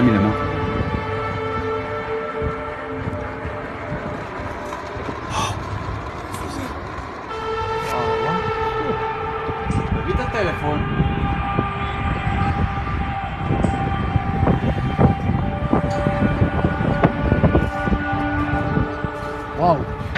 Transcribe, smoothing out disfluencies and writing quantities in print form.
a mis la main. Vite el teléfono. Waouh.